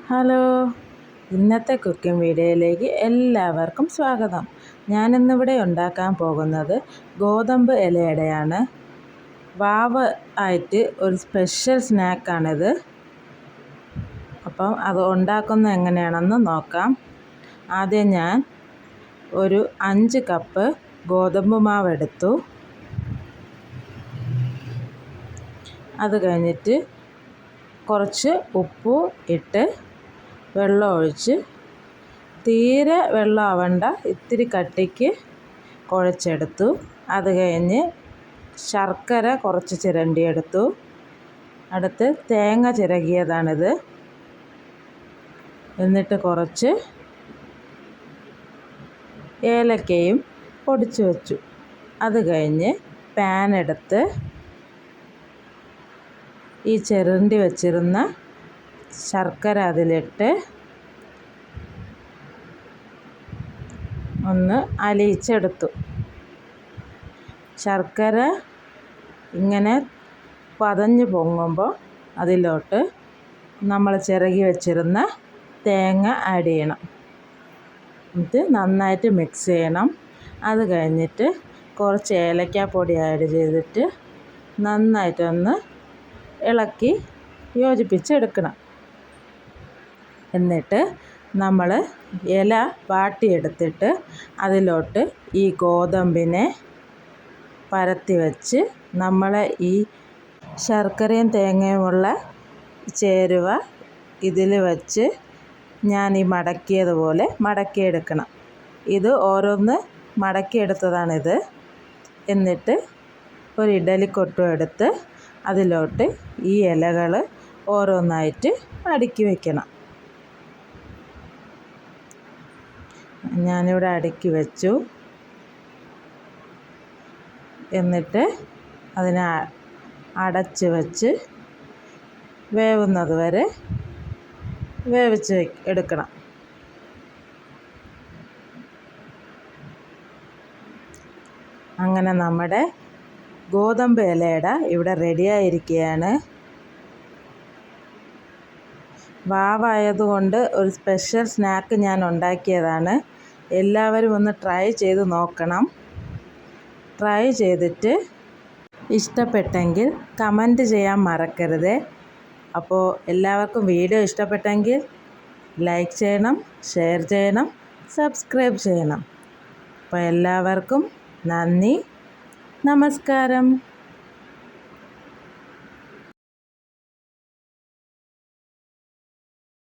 Hello, ഇന്നത്തെ cooking വീഡിയോയിലേക്ക് എല്ലാവർക്കും സ്വാഗതം. ഞാനിന്നിവിടെ ഉണ്ടാക്കാൻ പോകുന്നത് ഗോതമ്പ് ഇലയടയാണ്. വാവ് ആയിട്ട് ഒരു സ്പെഷ്യൽ സ്നാക്കാണിത്. അപ്പം അത് ഉണ്ടാക്കുന്നത് എങ്ങനെയാണെന്ന് നോക്കാം. ആദ്യം ഞാൻ ഒരു 5 കപ്പ് ഗോതമ്പ് മാവ് എടുത്തു. അത് കഴിഞ്ഞിട്ട് കുറച്ച് ഉപ്പ് ഇട്ട് വെള്ളം ഒഴിച്ച്, തീരെ വെള്ളം ആവണ്ട, ഇത്തിരി കട്ടിക്ക് കുഴച്ചെടുത്തു. അത് കഴിഞ്ഞ് ശർക്കര കുറച്ച് ചിരണ്ടിയെടുത്തു. അടുത്ത് തേങ്ങ ചിരകിയതാണിത്. എന്നിട്ട് കുറച്ച് ഏലക്കയും പൊടിച്ചു വച്ചു. അത് കഴിഞ്ഞ് പാൻ എടുത്ത് ഈ ചിരണ്ടി വച്ചിരുന്ന ശർക്കര അതിലിട്ട് ഒന്ന് അലിയിച്ചെടുത്തു. ശർക്കര ഇങ്ങനെ പതഞ്ഞ് പൊങ്ങുമ്പോൾ അതിലോട്ട് നമ്മൾ ചിരകി വച്ചിരുന്ന തേങ്ങ ആഡ് ചെയ്യണം. എന്നിട്ട് നന്നായിട്ട് മിക്സ് ചെയ്യണം. അത് കഴിഞ്ഞിട്ട് കുറച്ച് ഏലക്കാപ്പൊടി ആഡ് ചെയ്തിട്ട് നന്നായിട്ടൊന്ന് ഇളക്കി യോജിപ്പിച്ചെടുക്കണം. എന്നിട്ട് നമ്മൾ ഇല വാട്ടിയെടുത്തിട്ട് അതിലോട്ട് ഈ ഗോതമ്പിനെ പരത്തി വെച്ച് നമ്മളെ ഈ ശർക്കരയും തേങ്ങയുമുള്ള ചേരുവ ഇതിൽ വെച്ച് ഞാൻ ഈ മടക്കിയതുപോലെ മടക്കിയെടുക്കണം. ഇത് ഓരോന്ന് മടക്കിയെടുത്തതാണിത്. എന്നിട്ട് ഒരു ഇഡലിക്കൊട്ടും എടുത്ത് അതിലോട്ട് ഈ ഇലകൾ ഓരോന്നായിട്ട് അടുക്കി വയ്ക്കണം. ഞാനിവിടെ അടുക്കി വെച്ചു. എന്നിട്ട് അതിനെ അടച്ച് വെച്ച് വേവുന്നത് വരെ വേവിച്ച് എടുക്കണം. അങ്ങനെ നമ്മുടെ ഗോതമ്പ് ഇലയട ഇവിടെ റെഡിയായിരിക്കുകയാണ്. വാവായതുകൊണ്ട് ഒരു സ്പെഷ്യൽ സ്നാക്ക് ഞാൻ ഉണ്ടാക്കിയതാണ്. എല്ലാവരും ഒന്ന് ട്രൈ ചെയ്ത് നോക്കണം. ട്രൈ ചെയ്തിട്ട് ഇഷ്ടപ്പെട്ടെങ്കിൽ കമൻറ്റ് ചെയ്യാൻ മറക്കരുത്. അപ്പോൾ എല്ലാവർക്കും വീഡിയോ ഇഷ്ടപ്പെട്ടെങ്കിൽ ലൈക്ക് ചെയ്യണം, ഷെയർ ചെയ്യണം, സബ്സ്ക്രൈബ് ചെയ്യണം. അപ്പോൾ എല്ലാവർക്കും നന്ദി, നമസ്കാരം.